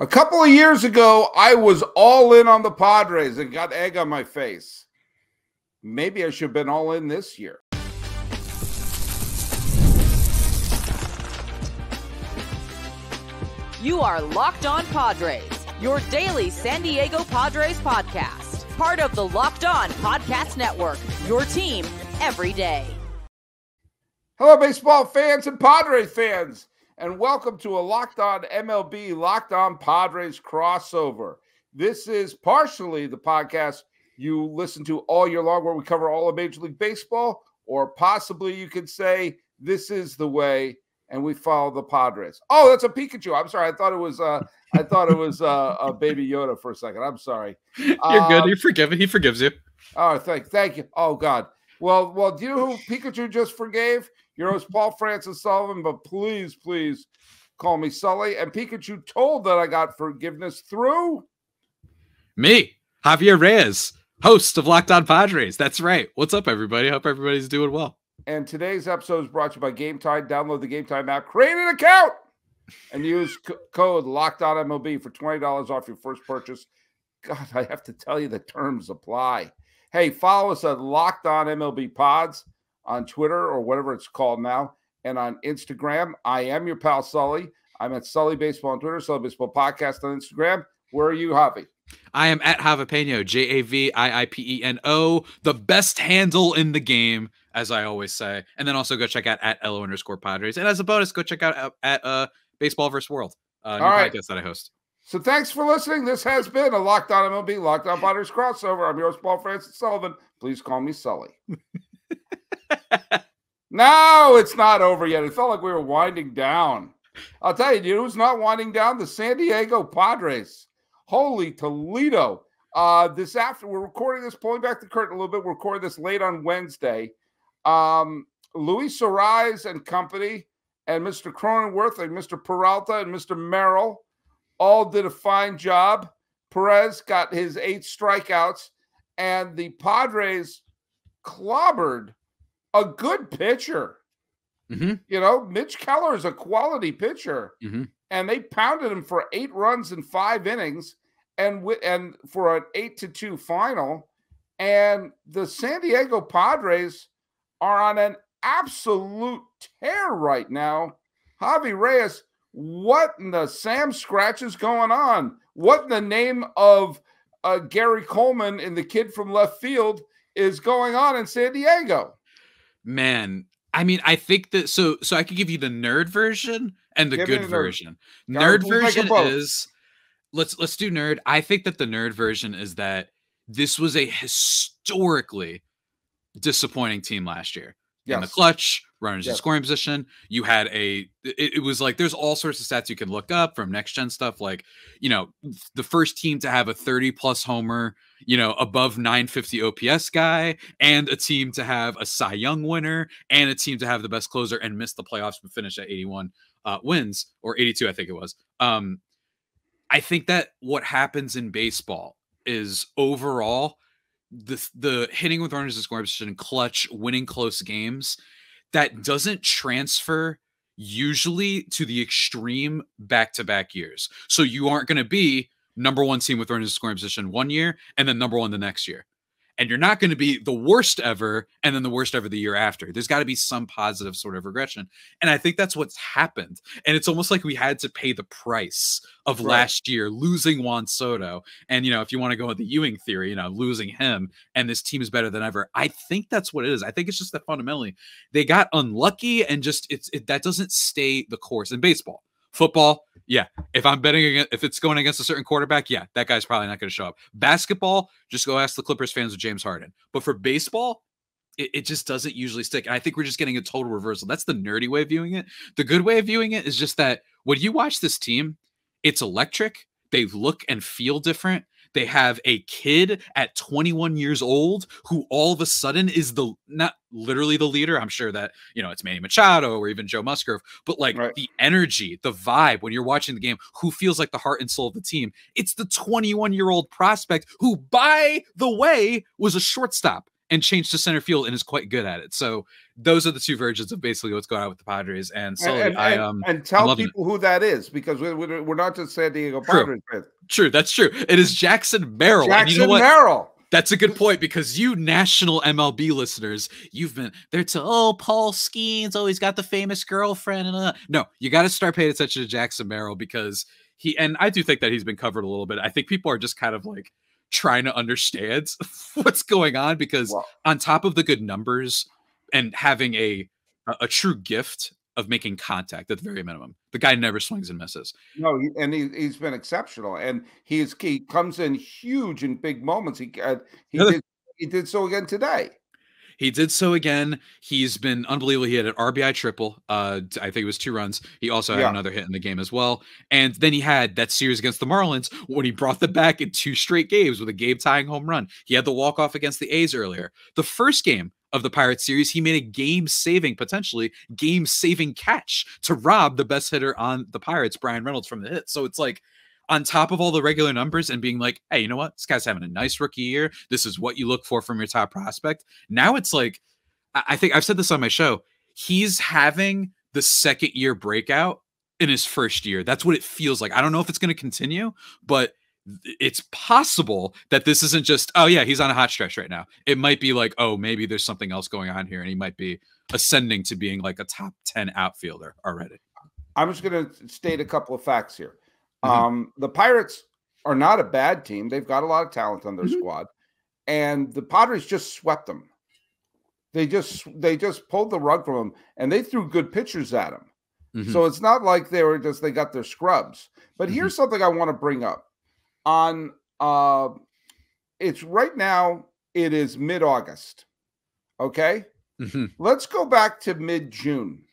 A couple of years ago, I was all in on the Padres and got egg on my face. Maybe I should have been all in this year. You are Locked On Padres, your daily San Diego Padres podcast. Part of the Locked On Podcast Network, your team every day. Hello, baseball fans and Padres fans, and welcome to a Locked On MLB, Locked On Padres crossover. This is partially the podcast you listen to all year long where we cover all of Major League Baseball, or possibly you could say this is the way and we follow the Padres. Oh, that's a Pikachu. I'm sorry. I thought it was a Baby Yoda for a second. I'm sorry. You're good. You're forgiven. He forgives you. Oh, thank you. Oh, God. Well, do you know who Pikachu just forgave? Your host, Paul Francis Sullivan, but please call me Sully. And Pikachu told that I got forgiveness through me, Javier Reyes, host of Locked On Padres. That's right. What's up, everybody? Hope everybody's doing well. And today's episode is brought to you by Game Time. Download the Game Time app, create an account, and use code LOCKEDONMLB for $20 off your first purchase. God, I have to tell you, the terms apply. Hey, follow us at Locked On MLB Pods on Twitter or whatever it's called now, and on Instagram. I am your pal Sully. I'm at Sully Baseball on Twitter, Sully Baseball Podcast on Instagram. Where are you, Javi? I am at Javipeno, Javiipeno, the best handle in the game, as I always say. And then also go check out at @LO_Padres. And as a bonus, go check out at Baseball vs. World, new podcast that I host. So thanks for listening. This has been a Locked On MLB, Locked On Padres crossover. I'm your host, Paul Francis Sullivan. Please call me Sully. No, it's not over yet. It felt like we were winding down. I'll tell you, dude, who's not winding down? The San Diego Padres. Holy Toledo. This after we're recording this, pulling back the curtain a little bit, we're recording this late on Wednesday. Luis Arraez and company and Mr. Cronenworth and Mr. Peralta and Mr. Merrill all did a fine job. Perez got his 8 strikeouts, and the Padres clobbered a good pitcher. Mm-hmm. You know, Mitch Keller is a quality pitcher, and they pounded him for 8 runs in 5 innings, and for an 8-2 final. And the San Diego Padres are on an absolute tear right now. Javi Reyes, what in the Sam Scratch is going on? What in the name of Gary Coleman and the kid from left field is going on in San Diego? Man, I mean, I think that so I could give you the nerd version and the good version. Nerd version is let's do nerd. I think that the nerd version is that this was a historically disappointing team last year. Yes. In the clutch, runners in scoring position. You had it was like there's all sorts of stats you can look up from next gen stuff, like, you know, the first team to have a 30+ homer, you know, above 950 OPS guy, and a team to have a Cy Young winner, and a team to have the best closer and miss the playoffs but finish at 81 wins, or 82, I think it was. I think that what happens in baseball is overall the hitting with runners in scoring position, clutch, winning close games, that doesn't transfer usually to the extreme back-to-back years. So you aren't going to be number 1 team with runners in scoring position one year and then number 1 the next year. And you're not going to be the worst ever and then the worst ever the year after. There's got to be some positive sort of regression. And I think that's what's happened. And it's almost like we had to pay the price of last year, losing Juan Soto. And, you know, if you want to go with the Ewing theory, you know, losing him and this team is better than ever. I think that's what it is. I think it's just that fundamentally they got unlucky, and just that doesn't stay the course in baseball. Football, yeah. If I'm betting if it's going against a certain quarterback, yeah, that guy's probably not going to show up. Basketball, just go ask the Clippers fans with James Harden. But for baseball, it just doesn't usually stick. And I think we're just getting a total reversal. That's the nerdy way of viewing it. The good way of viewing it is just that when you watch this team, it's electric. They look and feel different. They have a kid at 21 years old who all of a sudden is not literally the leader. I'm sure that, you know, it's Manny Machado or even Joe Musgrove, but like the energy, the vibe when you're watching the game, who feels like the heart and soul of the team. It's the 21-year-old prospect who, by the way, was a shortstop and changed to center field and is quite good at it. So those are the two versions of basically what's going on with the Padres. And Sully, and tell people who that is, because we're not just San Diego Padres fans. True, that's true. It is Jackson Merrill. Jackson Merrill. That's a good point, because you national MLB listeners, you've been there to, Paul Skeens always got the famous girlfriend. No, you got to start paying attention to Jackson Merrill, because and I do think that he's been covered a little bit. I think people are just kind of like trying to understand what's going on, because on top of the good numbers and having a true gift of making contact at the very minimum, the guy never swings and misses. No, he's been exceptional, and he comes in huge in big moments. He did so again today. He did so again. He's been unbelievable. He had an RBI triple. I think it was 2 runs. He also had another hit in the game as well. And then he had that series against the Marlins when he brought them back in 2 straight games with a game-tying home run. He had the walk-off against the A's earlier. The first game of the Pirates series, he made a potentially game-saving catch to rob the best hitter on the Pirates, Brian Reynolds, from the hit. So it's like, on top of all the regular numbers and being like, hey, you know what? This guy's having a nice rookie year. This is what you look for from your top prospect. Now it's like, I think I've said this on my show, he's having the second year breakout in his first year. That's what it feels like. I don't know if it's going to continue, but it's possible that this isn't just, he's on a hot stretch right now. It might be like, maybe there's something else going on here, and he might be ascending to being like a top 10 outfielder already. I'm just going to state a couple of facts here. The Pirates are not a bad team. They've got a lot of talent on their squad, and the Padres just swept them. They just pulled the rug from them, and they threw good pitchers at them. So it's not like they got their scrubs. But here's something I want to bring up. It's right now, it is mid-August. Okay. Let's go back to mid-June.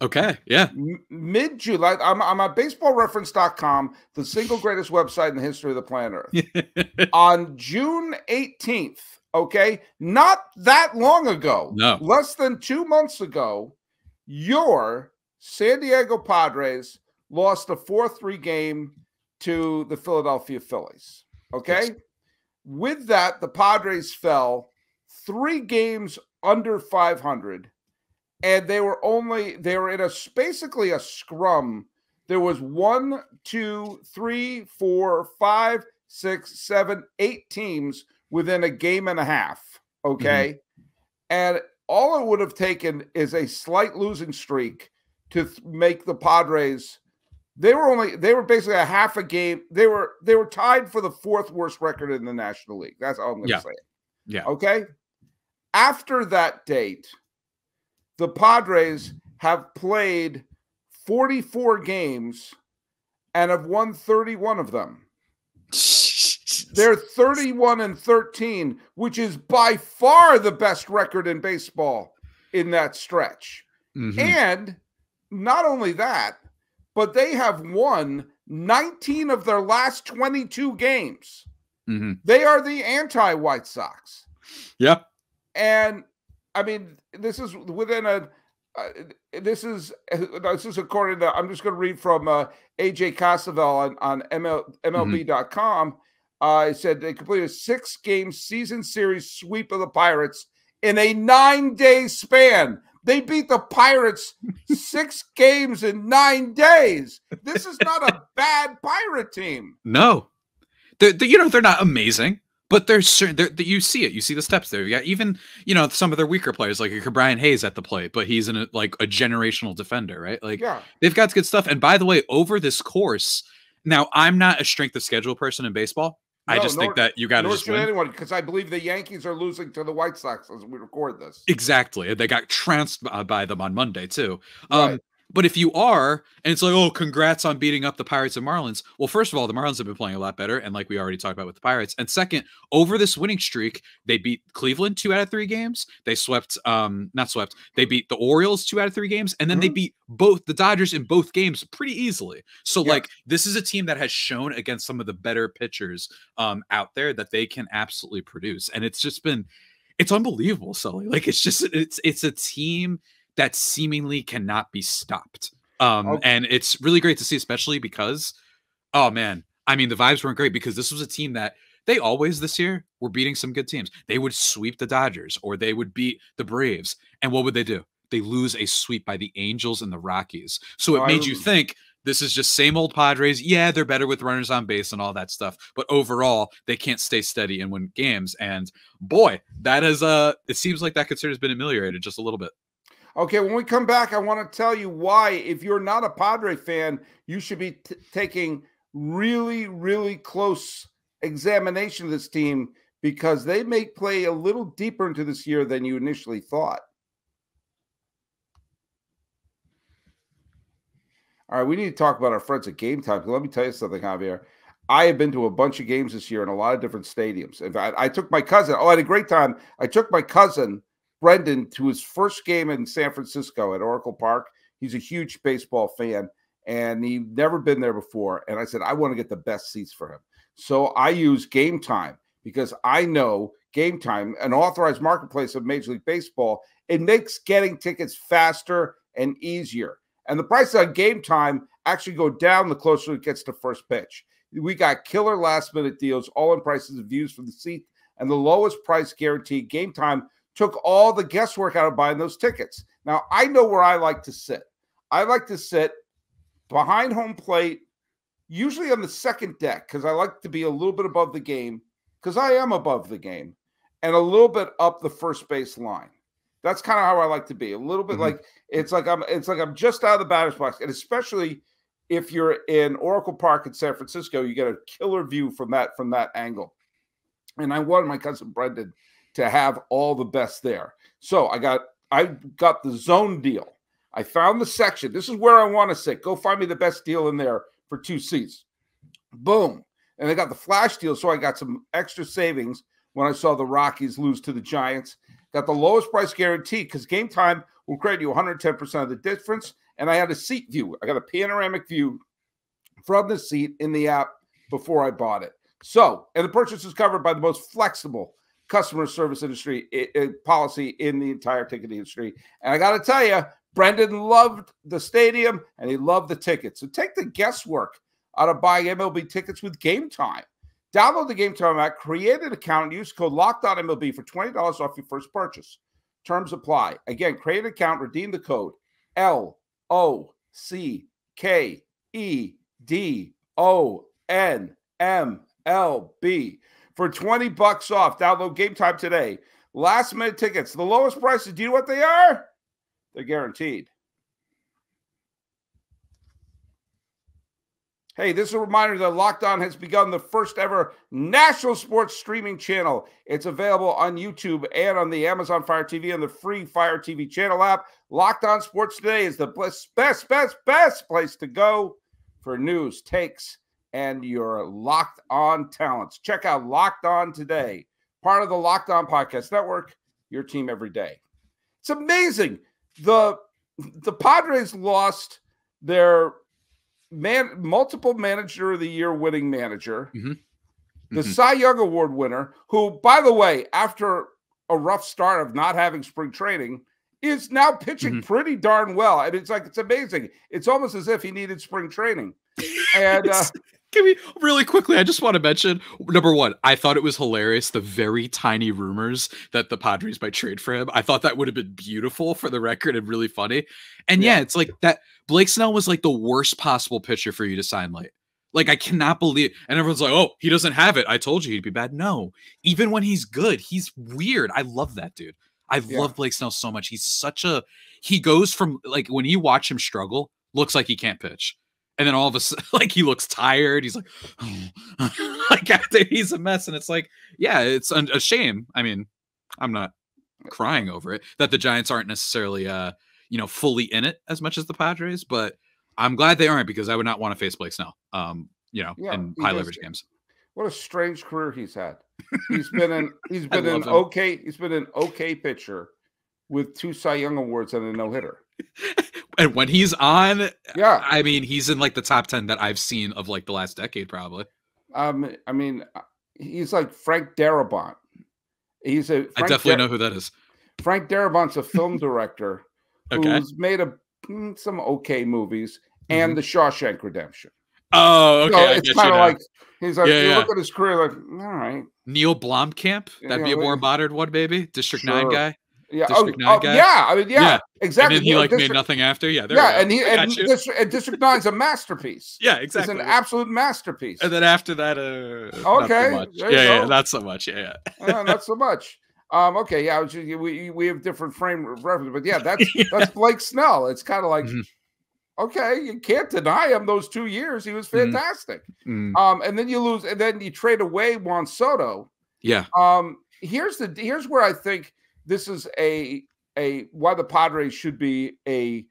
Okay, yeah. Mid-June. I'm on baseballreference.com, the single greatest website in the history of the planet Earth. On June 18th, okay, not that long ago, less than 2 months ago, your San Diego Padres lost a 4-3 game to the Philadelphia Phillies, okay? Yes. With that, the Padres fell 3 games under 500. And they were in basically a scrum. There was 1, 2, 3, 4, 5, 6, 7, 8 teams within a game and a half. Okay. And all it would have taken is a slight losing streak to make the Padres. They were basically a half a game. They were tied for the 4th worst record in the National League. That's all I'm going to say. Yeah. Okay. After that date, the Padres have played 44 games and have won 31 of them. They're 31-13, which is by far the best record in baseball in that stretch. And not only that, but they have won 19 of their last 22 games. They are the anti-White Sox. Yep. And I mean, this is within this is according to, I'm just going to read from AJ Casavel on MLB.com. It said they completed a 6-game season series sweep of the Pirates in a 9-day span. They beat the Pirates 6 games in 9 days. This is not a bad Pirate team. No, they're not amazing. But there's certain, you see it. You see the steps there. You got even, some of their weaker players, like Brian Hayes at the plate, but he's a generational defender, right? They've got good stuff. And by the way, over this course, now I'm not a strength of schedule person in baseball. I just think that you got to just win. Anyone, because I believe the Yankees are losing to the White Sox as we record this. Exactly. They got trounced by them on Monday too. Right. But if you are, and it's like, congrats on beating up the Pirates and Marlins. Well, first of all, the Marlins have been playing a lot better. And like we already talked about with the Pirates. And second, over this winning streak, they beat Cleveland 2 out of 3 games. They they beat the Orioles 2 out of 3 games. And then they beat both the Dodgers in both games pretty easily. So this is a team that has shown against some of the better pitchers out there that they can absolutely produce. And it's unbelievable, Sully. It's a team that seemingly cannot be stopped. And it's really great to see, especially because, the vibes weren't great, because this was a team that they always this year were beating some good teams. They would sweep the Dodgers or they would beat the Braves. And what would they do? They lose a sweep by the Angels and the Rockies. So it made you think this is just same old Padres. Yeah, they're better with runners on base and all that stuff. But overall, they can't stay steady and win games. And boy, that is it seems like that concern has been ameliorated just a little bit. Okay, when we come back, I want to tell you why, if you're not a Padre fan, you should be taking really, really close examination of this team, because they may play a little deeper into this year than you initially thought. All right, we need to talk about our friends at Game Time. Let me tell you something, Javier. I have been to a bunch of games this year in a lot of different stadiums. In fact, I took my cousin. I had a great time. I took my cousin, Brendan, to his first game in San Francisco at Oracle Park. He's a huge baseball fan, and he'd never been there before. And I said, I want to get the best seats for him. So I use Game Time, because I know Game Time, an authorized marketplace of Major League Baseball, it makes getting tickets faster and easier. And the prices on Game Time actually go down the closer it gets to first pitch. We got killer last-minute deals, all in prices and views from the seat, and the lowest price guaranteed. Game Time took all the guesswork out of buying those tickets. Now, I know where I like to sit. I like to sit behind home plate, usually on the second deck, because I like to be a little bit above the game, because I am above the game, and a little bit up the first base line. That's kind of how I like to be. A little bit like it's like I'm just out of the batter's box, and especially if you're in Oracle Park in San Francisco, you get a killer view from that angle. And I wanted my cousin Brendan to have all the best there. So I got the zone deal. I found the section. This is where I want to sit. Go find me the best deal in there for 2 seats. Boom. And I got the flash deal, so I got some extra savings when I saw the Rockies lose to the Giants. Got the lowest price guarantee, because Game Time will credit you 110% of the difference. And I had a seat view. I got a panoramic view from the seat in the app before I bought it. So, and the purchase is covered by the most flexible customer service industry policy in the entire ticketing industry. And I got to tell you, Brendan loved the stadium and he loved the tickets. So take the guesswork out of buying MLB tickets with Game Time. Download the Game Time app, create an account, and use code Locked On MLB for $20 off your first purchase. Terms apply. Again, create an account, redeem the code LOCKEDONMLB for $20 off. Download Game Time today. Last minute tickets, the lowest prices. Do you know what they are? They're guaranteed. Hey, this is a reminder that Locked On has begun the first ever national sports streaming channel. It's available on YouTube and on the Amazon Fire TV and the free Fire TV channel app. Locked On Sports Today is the best place to go for news, takes, and your Locked On talents. Check out Locked On Today, part of the Locked On Podcast Network, your team every day. It's amazing. The Padres lost their multiple manager of the year winning manager, the Cy Young Award winner, who, by the way, after a rough start of not having spring training, is now pitching pretty darn well. I mean, it's amazing. It's almost as if he needed spring training. And can we really quickly? I just want to mention, number one, I thought it was hilarious, the very tiny rumors that the Padres might trade for him. I thought that would have been beautiful for the record and really funny. And yeah, it's like that. Blake Snell was like the worst possible pitcher for you to sign late. Like, I cannot believe, and everyone's like, oh, he doesn't have it. I told you he'd be bad. No, even when he's good, he's weird. I love that dude. I love Blake Snell so much. He goes from, like, when you watch him struggle, looks like he can't pitch. And then all of a sudden, like, he looks tired. He's like, oh. Like, after he's a mess. And it's like, yeah, it's a shame. I mean, I'm not crying over it that the Giants aren't necessarily, fully in it as much as the Padres, but I'm glad they aren't, because I would not want to face Blake Snell, in high leverage games. What a strange career he's had. He's been an okay pitcher with 2 Cy Young Awards and a no-hitter. And when he's on, I mean, he's in like the top 10 that I've seen of like the last decade, probably. I mean, he's like Frank Darabont. I definitely know who that is. Frank Darabont's a film director who's made some okay movies and The Shawshank Redemption. Oh, okay. So it's kind of like he's like you look at his career like, all right. Neil Blomkamp, that'd be a more modern one, maybe. District 9 guy. Yeah. District 9 guy. Yeah. I mean, exactly. And then he made nothing after. Yeah. There and District 9 is a masterpiece. Yeah, exactly. It's an absolute masterpiece. And then after that, okay. Not so much. Not so much. Not so much. Okay. Yeah. We have different frame of reference, but that's Blake Snell. It's kind of like. Okay, you can't deny him those 2 years. He was fantastic. And then you lose, and then you trade away Juan Soto. Yeah. Here's where I think this is a why the Padres should be a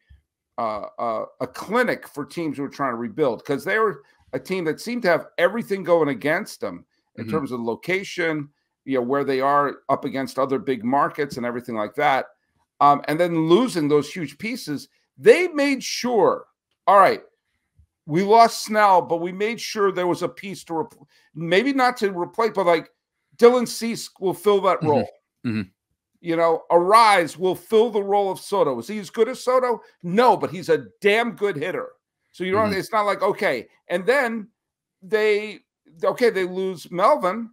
clinic for teams who are trying to rebuild, because they were a team that seemed to have everything going against them in terms of location, where they are up against other big markets and everything like that. And then losing those huge pieces. They made sure, all right, we lost Snell, but we made sure there was a piece to maybe not to replace, but like Dylan Cease will fill that role. Arise will fill the role of Soto. Is he as good as Soto? No, but he's a damn good hitter. So it's not like, okay. And then they lose Melvin,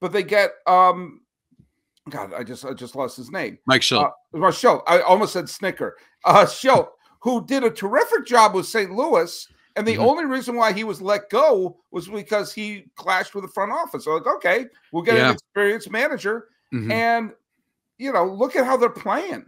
but they get God, I just lost his name. Mike Schilt. Schilt. I almost said Snicker. Schilt, who did a terrific job with St. Louis, and the only reason why he was let go was because he clashed with the front office. So, like, okay, we'll get an experienced manager, and look at how they're playing.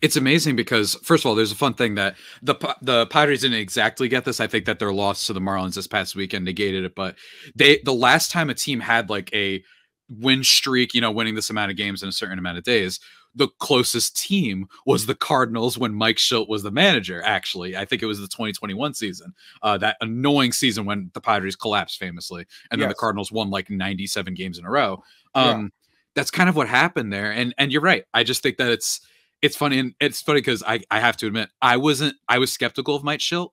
It's amazing because, first of all, there's a fun thing that the Padres didn't exactly get this. I think that their loss to the Marlins this past weekend negated it, but the last time a team had like a win streak, winning this amount of games in a certain amount of days, the closest team was the Cardinals when Mike Schilt was the manager. Actually, I think it was the 2021 season, that annoying season when the Padres collapsed famously, and then the Cardinals won like 97 games in a row. That's kind of what happened there. And you're right. I just think that it's funny, and it's funny because I have to admit I was skeptical of Mike Schilt,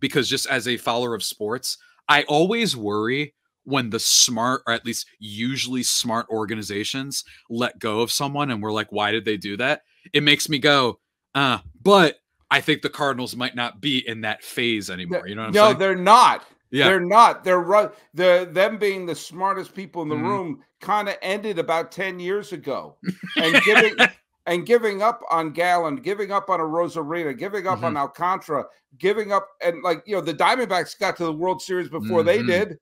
because just as a follower of sports, I always worry when the smart, or at least usually smart, organizations let go of someone and we're like, why did they do that? It makes me go, but I think the Cardinals might not be in that phase anymore. You know what I'm saying? No, they're not. Yeah. They're not. Them being the smartest people in the room kind of ended about 10 years ago. And giving up on Gallen, giving up on a Rosarina, giving up on Alcantara, giving up, and the Diamondbacks got to the World Series before they did.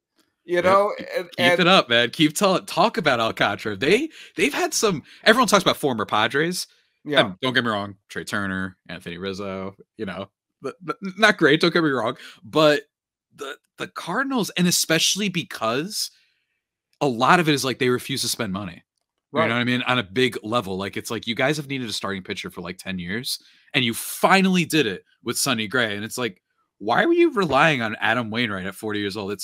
Keep it up, man. Talk about Alcantara. They've had some. Everyone talks about former Padres. Yeah, and don't get me wrong. Trey Turner, Anthony Rizzo. Not great. Don't get me wrong, but the Cardinals, and especially because a lot of it is like they refuse to spend money. Right. You know what I mean? On a big level, like it's like you guys have needed a starting pitcher for like 10 years, and you finally did it with Sonny Gray, and it's like, why were you relying on Adam Wainwright at 40 years old?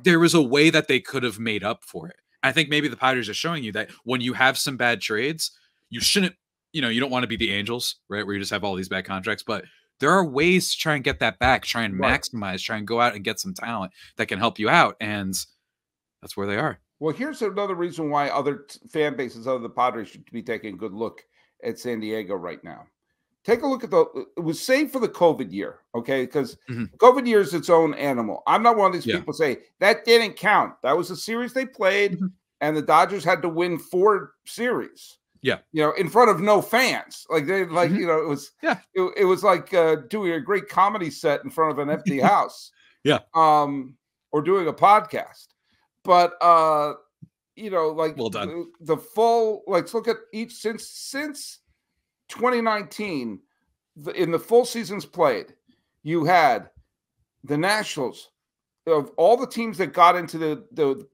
There was a way that they could have made up for it. I think maybe the Padres are showing you that when you have some bad trades, you shouldn't, you don't want to be the Angels, right? Where you just have all these bad contracts, but there are ways to try and get that back, try and maximize, try and go out and get some talent that can help you out. And that's where they are. Well, here's another reason why other fan bases other than the Padres should be taking a good look at San Diego right now. Take a look at it was saved for the COVID year, okay? Because COVID year is its own animal. I'm not one of these people say that didn't count. That was a series they played, and the Dodgers had to win 4 series. Yeah, in front of no fans. Like it was it was like doing a great comedy set in front of an empty house. Or doing a podcast. But well done. The full, let's look at each since 2019, in the full seasons played, you had the Nationals, of all the teams that got into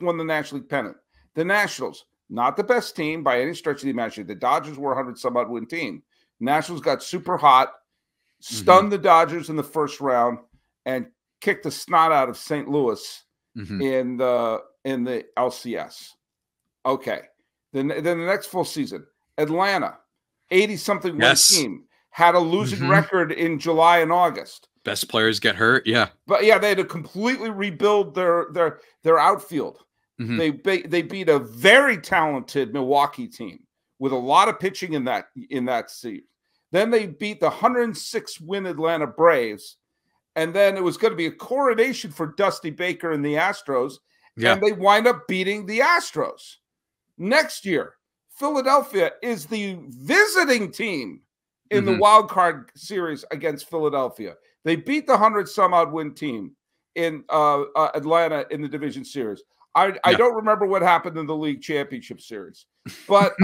won the National League pennant. The Nationals, not the best team by any stretch of the imagination. The Dodgers were 100-some-odd win team. Nationals got super hot, stunned the Dodgers in the first round, and kicked the snot out of St. Louis in the LCS. Okay, then the next full season, Atlanta, 80-something win team, had a losing record in July and August. Best players get hurt, but they had to completely rebuild their outfield. They beat a very talented Milwaukee team with a lot of pitching in that series. Then they beat the 106 win Atlanta Braves, And then it was going to be a coronation for Dusty Baker and the Astros. Yeah. And they wind up beating the Astros. Next year, Philadelphia is the visiting team in the wild card series against Philadelphia. They beat the 100-some-odd win team in Atlanta in the division series. I don't remember what happened in the league championship series, but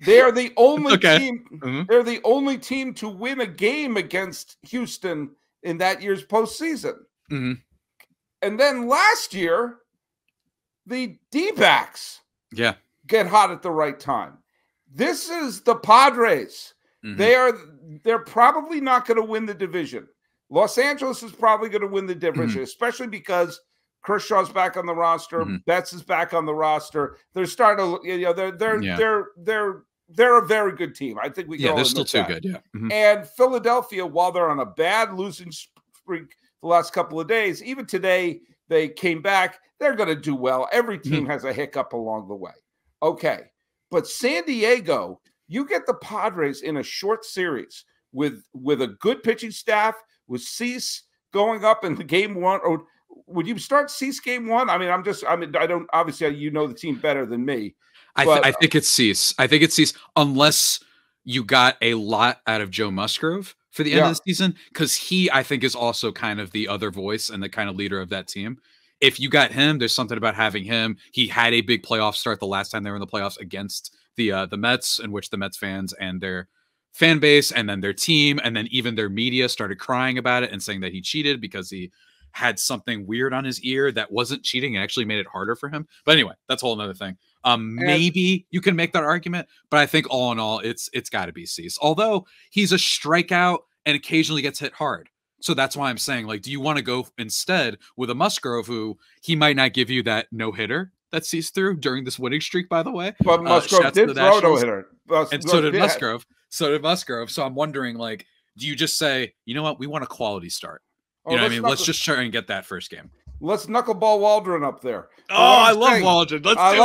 they are the only team. They're the only team to win a game against Houston in that year's postseason. And then last year, the D-backs get hot at the right time. This is the Padres. They're probably not going to win the division. Los Angeles is probably going to win the division, especially because Kershaw's back on the roster, Betts is back on the roster. They're starting to, they're a very good team. I think we can all they're still too that. good. And Philadelphia, while they're on a bad losing streak the last couple of days, even today they came back. They're going to do well. Every team has a hiccup along the way. Okay. But San Diego, you get the Padres in a short series with a good pitching staff, with Cease going up in the game one. Or would you start Cease game one? I don't, obviously you know the team better than me. I think it's Cease. I think it's Cease unless you got a lot out of Joe Musgrove for the end of the season, because he, I think, is also kind of the other voice and the kind of leader of that team. If you got him, there's something about having him. He had a big playoff start the last time they were in the playoffs against the Mets, in which the Mets fans and their fan base and then their team and then even their media started crying about it and saying that he cheated because he had something weird on his ear that wasn't cheating and actually made it harder for him. But anyway, that's a whole other thing. Maybe you can make that argument, but I think all in all, it's got to be Cease. Although he's a strikeout and occasionally gets hit hard. So that's why I'm saying, like, do you want to go instead with a Musgrove who he might not give you that no-hitter that Cease through during this winning streak, by the way? But Musgrove did throw no-hitter. And so did Musgrove. So did Musgrove. So I'm wondering, like, do you just say, you know what, we want a quality start? You know what I mean? Let's just try and get that first game. Let's knuckleball Waldron up there. Oh, I love Waldron. I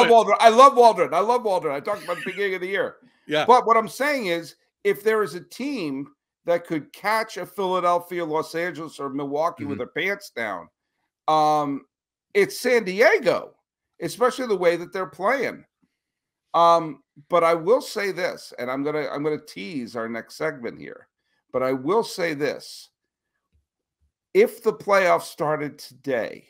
love Waldron. I talked about the beginning of the year. Yeah. But what I'm saying is, if there is a team that could catch a Philadelphia, Los Angeles, or Milwaukee with their pants down, it's San Diego, especially the way that they're playing. But I will say this, and I'm gonna tease our next segment here. But I will say this: if the playoffs started today,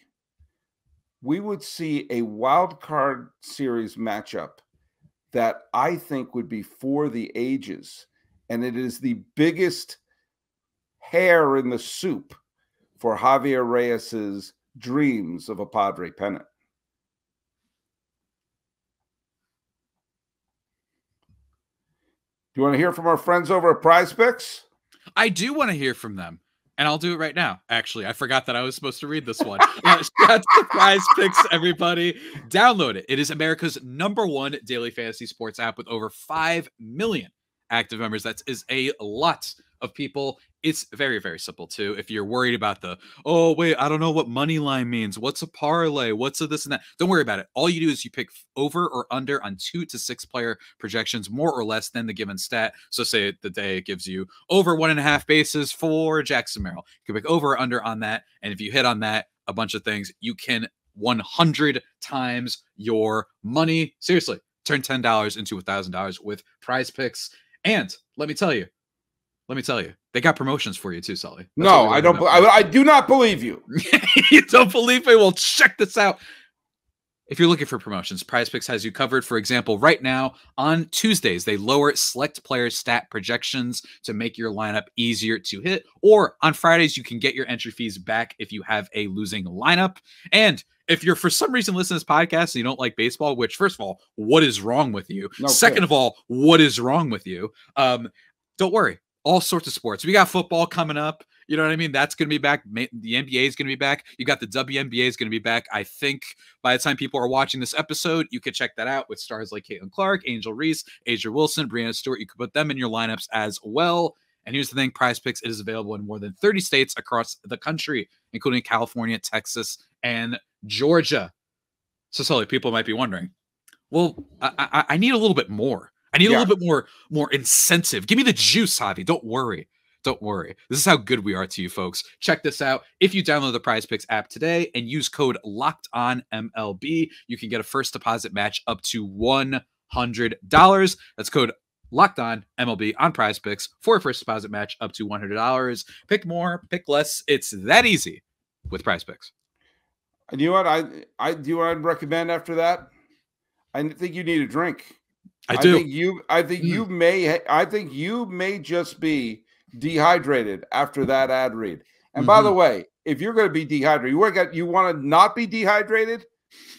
we would see a wild card series matchup that I think would be for the ages. And it is the biggest hair in the soup for Javier Reyes's dreams of a Padre pennant. Do you want to hear from our friends over at Prize Picks? I do want to hear from them. And I'll do it right now. Actually, I forgot that I was supposed to read this one. Shout out to Prize Picks, everybody. Download it. It is America's #1 daily fantasy sports app with over 5 million active members. That is a lot of people. It's very, very simple too. If you're worried about oh wait, I don't know what money line means. What's a parlay? What's a this and that? Don't worry about it. All you do is you pick over or under on 2 to 6 player projections, more or less than the given stat. So say the day it gives you over 1.5 bases for Jackson Merrill. You can pick over or under on that. And if you hit on that, a bunch of things, you can 100 times your money. Seriously, turn $10 into $1,000 with Prize Picks. And let me tell you, they got promotions for you too, Sully. No, I don't. I do not believe you. You don't believe me? Well, check this out. If you're looking for promotions, Prize Picks has you covered. For example, right now on Tuesdays, they lower select player stat projections to make your lineup easier to hit. Or on Fridays, you can get your entry fees back if you have a losing lineup. And if you're for some reason listening to this podcast and you don't like baseball, which first of all, what is wrong with you? No, second of all, what is wrong with you? Don't worry. All sorts of sports. We got football coming up. You know what I mean? That's going to be back. The NBA is going to be back. You got the WNBA is going to be back. I think by the time people are watching this episode, you could check that out with stars like Caitlin Clark, Angel Reese, Asia Wilson, Brianna Stewart. You could put them in your lineups as well. And here's the thing, Prize Picks, it is available in more than 30 states across the country, including California, Texas, and Georgia. So, Sully, people might be wondering, well, I need a little bit more. I need a little bit more incentive. Give me the juice, Javi. Don't worry. Don't worry. This is how good we are to you folks. Check this out. If you download the Prize Picks app today and use code LOCKEDONMLB, you can get a first deposit match up to $100. That's code LOCKEDONMLB on Prize Picks for a first deposit match up to $100. Pick more, pick less. It's that easy with Prize Picks. And you know what I do? What I'd recommend after that. I think you need a drink. I do. I think you may just be dehydrated after that ad read. And by the way, if you're going to be dehydrated, you want to not be dehydrated,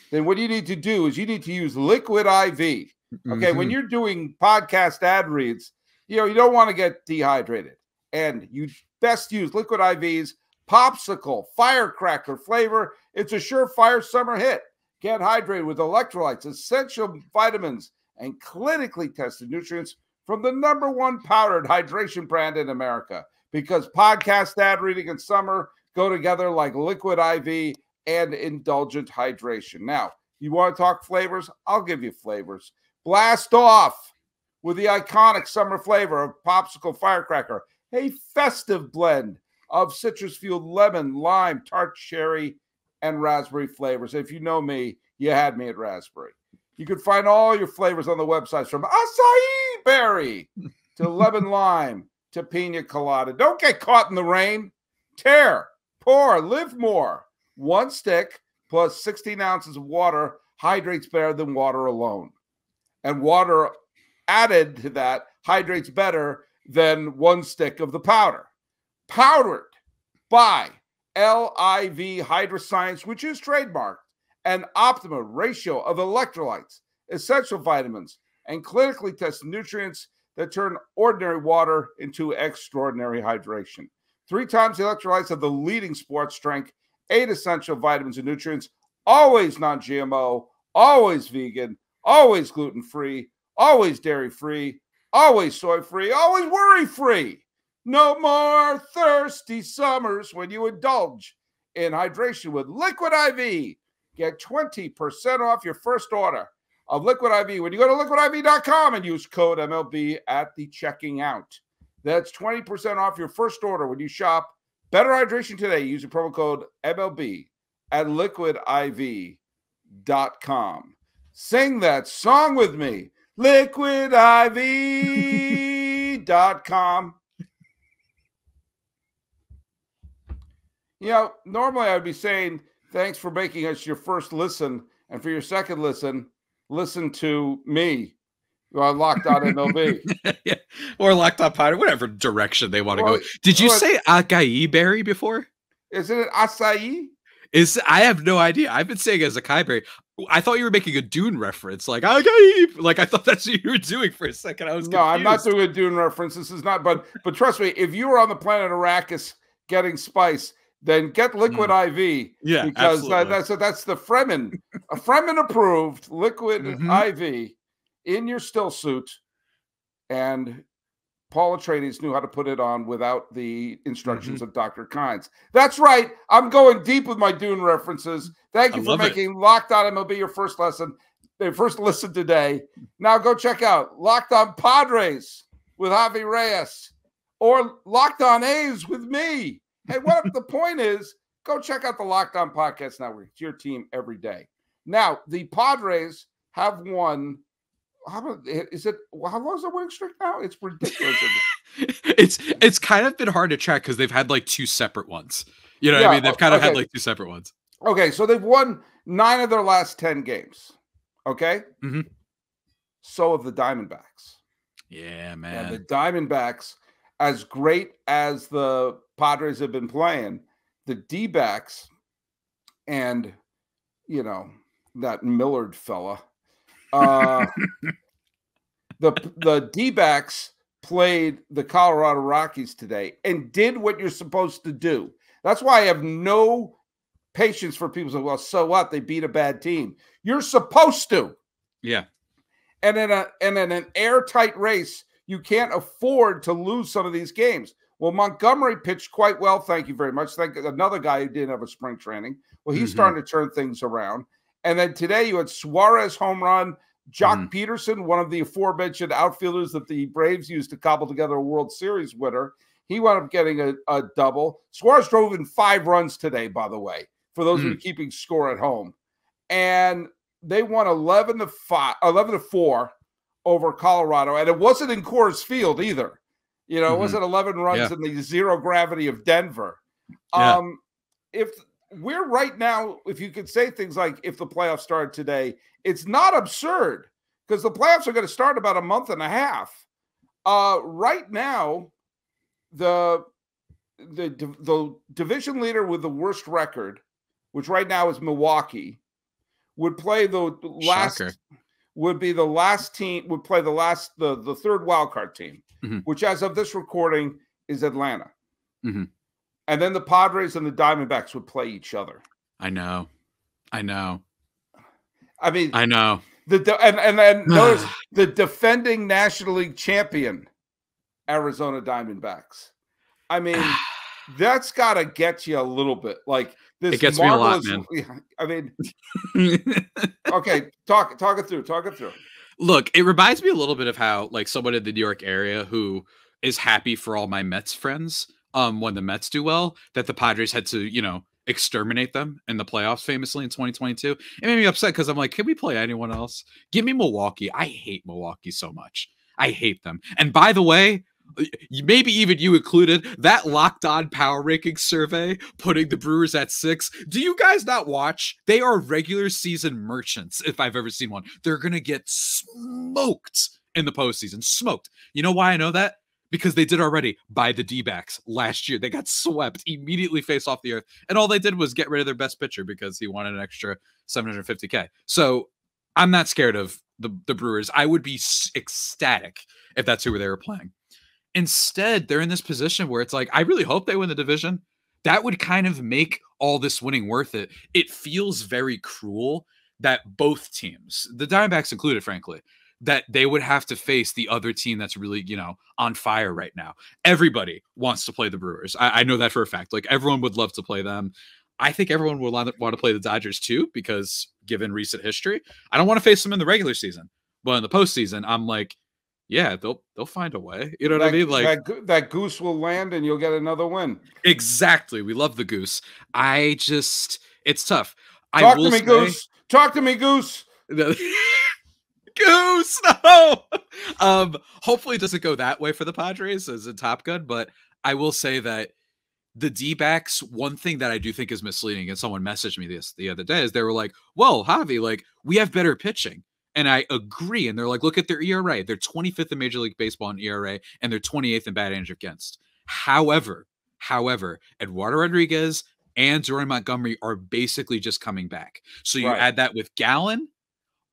then what you need to do is you need to use Liquid IV. Okay, when you're doing podcast ad reads, you don't want to get dehydrated, and you best use Liquid IV's popsicle firecracker flavor. It's a surefire summer hit. Get hydrated with electrolytes, essential vitamins, and clinically tested nutrients from the #1 powdered hydration brand in America. Because podcast ad reading and summer go together like Liquid IV and indulgent hydration. Now, you want to talk flavors? I'll give you flavors. Blast off with the iconic summer flavor of popsicle firecracker, a festive blend of citrus-fueled lemon, lime, tart cherry, and raspberry flavors. If you know me, you had me at raspberry. You can find all your flavors on the websites from acai berry to lemon lime to pina colada. Don't get caught in the rain. Tear, pour, live more. One stick plus 16 ounces of water hydrates better than water alone. And water added to that hydrates better than one stick of the powder. Powdered by LIV Hydroscience, which is trademarked, an optimal ratio of electrolytes, essential vitamins, and clinically tested nutrients that turn ordinary water into extraordinary hydration. 3 times the electrolytes of the leading sports drink, 8 essential vitamins and nutrients, always non-GMO, always vegan, always gluten-free, always dairy-free, always soy-free, always worry-free. No more thirsty summers when you indulge in hydration with Liquid IV. Get 20% off your first order of Liquid IV when you go to liquidiv.com and use code MLB at the checking out. That's 20% off your first order when you shop Better Hydration today using promo code MLB at liquidiv.com. Sing that song with me. liquidiv.com. Normally I would be saying, thanks for making us your first listen. And for your second listen to me on Locked On MLB. Yeah. Or Locked On Padres, whatever direction they want to go. Did you say acai berry before? Isn't it acai? I have no idea. I've been saying it as acai berry. I thought you were making a Dune reference, like acai. Like I thought that's what you were doing for a second. I was confused. No, I'm not doing a Dune reference. This is not. But trust me, if you were on the planet Arrakis getting spice, then get Liquid IV. Yeah, because that's the Fremen, a Fremen approved Liquid IV in your still suit. And Paul Atreides knew how to put it on without the instructions of Dr. Kynes. That's right. I'm going deep with my Dune references. Thank you for making Locked On MLB your first listen today. Now go check out Locked On Padres with Javi Reyes or Locked On A's with me. Hey, the point is, go check out the Locked On Podcast Network. It's your team every day. Now, the Padres have won. How long is the winning streak now? It's ridiculous. It's kind of been hard to track because they've had like 2 separate ones. You know what I mean? They've kind of had like 2 separate ones. Okay, so they've won 9 of their last 10 games. Okay? So have the Diamondbacks. Yeah, man. And the Diamondbacks, as great as the Padres have been playing, the D-backs and, that Millard fella, the D-backs played the Colorado Rockies today and did what you're supposed to do. That's why I have no patience for people saying, well, so what? They beat a bad team. You're supposed to. Yeah. And in an airtight race, you can't afford to lose some of these games. Well, Montgomery pitched quite well. Thank you very much. Thank another guy who didn't have a spring training. Well, he's starting to turn things around. And then today you had Suarez home run, Jock Peterson, one of the aforementioned outfielders that the Braves used to cobble together a World Series winner. He wound up getting a double. Suarez drove in 5 runs today, by the way, for those who are keeping score at home. And they won 11-4 over Colorado. And it wasn't in Coors Field either. You know, it wasn't 11 runs in the zero gravity of Denver. If we're right now, if you could say things like if the playoffs started today, it's not absurd because the playoffs are going to start about a month and a half. Right now, the division leader with the worst record, which right now is Milwaukee, would play the last. Shocker. Would be the last team. Would play the third wild card team, which as of this recording is Atlanta. And then the Padres and the Diamondbacks would play each other. I know. I mean, I know. And notice the defending National League champion, Arizona Diamondbacks. I mean, that's got to get you a little bit. Like this, it gets me a lot, man. I mean, okay, talk it through. Talk it through. Look, it reminds me a little bit of how, like, someone in the New York area who is happy for all my Mets friends, when the Mets do well, that the Padres had to, you know, exterminate them in the playoffs famously in 2022. It made me upset because I'm like, can we play anyone else? Give me Milwaukee. I hate Milwaukee so much. I hate them. And by the way, maybe even you included, that Locked On Power Ranking survey putting the Brewers at 6. Do you guys not watch? They are regular season merchants, if I've ever seen one. They're going to get smoked in the postseason. Smoked. You know why I know that? Because they did already by the D-backs last year. They got swept, immediately face off the earth. And all they did was get rid of their best pitcher because he wanted an extra $750K. So I'm not scared of the Brewers. I would be ecstatic if that's who they were playing. Instead, they're in this position where it's like, I really hope they win the division. That would kind of make all this winning worth it. It feels very cruel that both teams, the Diamondbacks included, frankly, that they would have to face the other team that's really, you know, on fire right now. Everybody wants to play the Brewers. I know that for a fact. Like, everyone would love to play them. I think everyone would want to play the Dodgers too, because given recent history, I don't want to face them in the regular season. But in the postseason, I'm like, yeah, they'll find a way. You know what I mean? Like that goose will land and you'll get another win. Exactly. We love the goose. It's tough. Talk to me, Goose. Talk to me, Goose. Goose, no. Hopefully it doesn't go that way for the Padres as a Top Gun, but I will say that the D-backs, one thing that I do think is misleading, and someone messaged me this the other day, is they were like, well, Javi, like, we have better pitching. And I agree. And they're like, look at their ERA. They're 25th in Major League Baseball in ERA, and they're 28th in batting against. However, Eduardo Rodriguez and Jordan Montgomery are basically just coming back. So you add that with Gallen,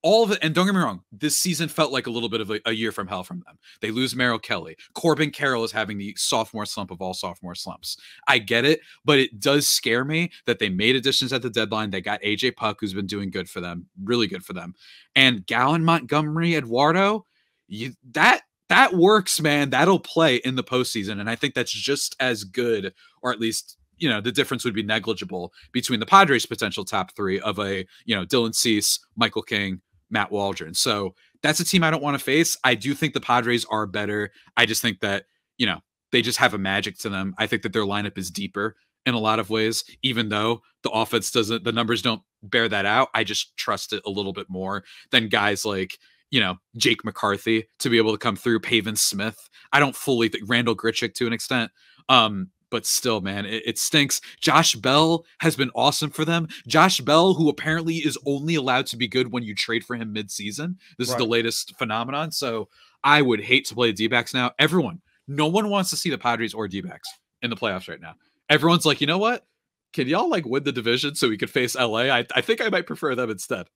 all of it, and don't get me wrong, this season felt like a little bit of a year from hell from them. They lose Merrill Kelly. Corbin Carroll is having the sophomore slump of all sophomore slumps. I get it, but it does scare me that they made additions at the deadline. They got AJ Puck, who's been doing good for them, really good for them. And Gallen, Montgomery, Eduardo, that works, man. That'll play in the postseason. And I think that's just as good, or at least, you know, the difference would be negligible between the Padres' potential top 3 of a, you know, Dylan Cease, Michael King, Matt Waldron. So that's a team I don't want to face. I do think the Padres are better. I just think that, you know, they just have a magic to them. I think that their lineup is deeper in a lot of ways, even though the offense doesn't, the numbers don't bear that out. I just trust it a little bit more than guys like, you know, Jake McCarthy to be able to come through, Pavin Smith. I don't fully think Randall Grichuk to an extent. But still, man, it stinks. Josh Bell has been awesome for them. Josh Bell, who apparently is only allowed to be good when you trade for him mid-season. This is the latest phenomenon. So I would hate to play the D-backs now. No one wants to see the Padres or D-backs in the playoffs right now. Everyone's like, you know what? Can y'all like win the division so we could face LA? I think I might prefer them instead.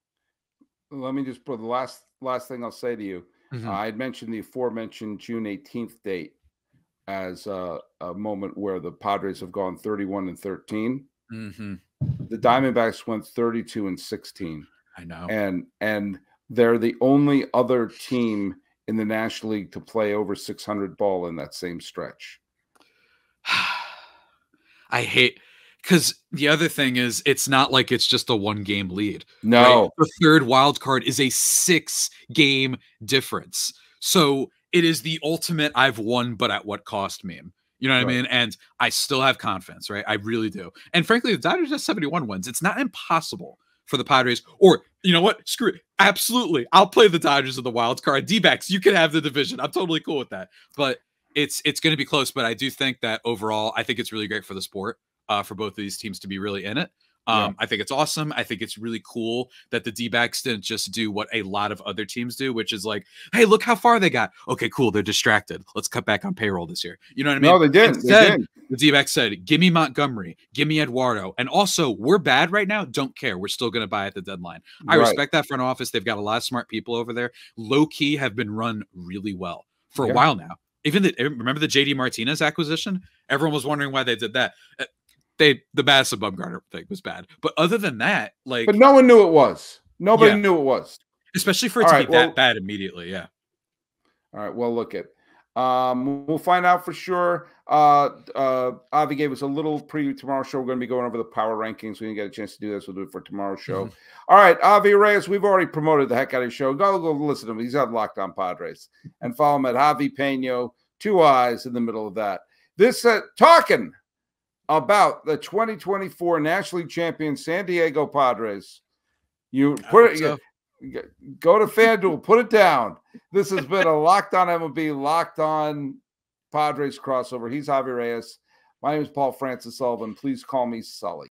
Let me just put the last thing I'll say to you. I had mentioned the aforementioned June 18th date as a moment where the Padres have gone 31-13. The Diamondbacks went 32-16. I know. And they're the only other team in the National League to play over 600 ball in that same stretch. I hate, because the other thing is, it's not like it's just a 1-game lead. No. Right? The third wild card is a 6-game difference. So it is the ultimate I've won, but at what cost meme. You know what I mean? And I still have confidence, right? I really do. And frankly, the Dodgers have 71 wins. It's not impossible for the Padres, or you know what? Screw it. Absolutely. I'll play the Dodgers in the wild card. D-backs, you can have the division. I'm totally cool with that. But it's going to be close. But I do think that overall, I think it's really great for the sport, for both of these teams to be really in it. I think it's awesome. I think it's really cool that the D-backs didn't just do what a lot of other teams do, which is like, hey, look how far they got. Okay, cool. They're distracted. Let's cut back on payroll this year. You know what I mean? No, they didn't. Instead, the D-backs said, give me Montgomery, give me Eduardo. And also, we're bad right now. Don't care. We're still going to buy at the deadline. I respect that front office. They've got a lot of smart people over there. Low-key have been run really well for a while now. Remember the JD Martinez acquisition? Everyone was wondering why they did that. The Madison Bumgarner thing was bad, but other than that, like, but no one knew it was. Nobody knew it was, especially for it to be that bad immediately. Yeah. All right. Well, look at. We'll find out for sure. Avi gave us a little preview tomorrow's show. We're going to be going over the power rankings. We didn't get a chance to do this. We'll do it for tomorrow's show. All right, Avi Reyes. We've already promoted the heck out of his show. Go listen to him. He's on Locked On Padres, and follow him at Javi Peno. 2 eyes in the middle of that. This talking about the 2024 National League champion San Diego Padres. You put it, go to FanDuel, put it down. This has been a Locked On MLB, Locked On Padres crossover. He's Javier Reyes. My name is Paul Francis Sullivan. Please call me Sully.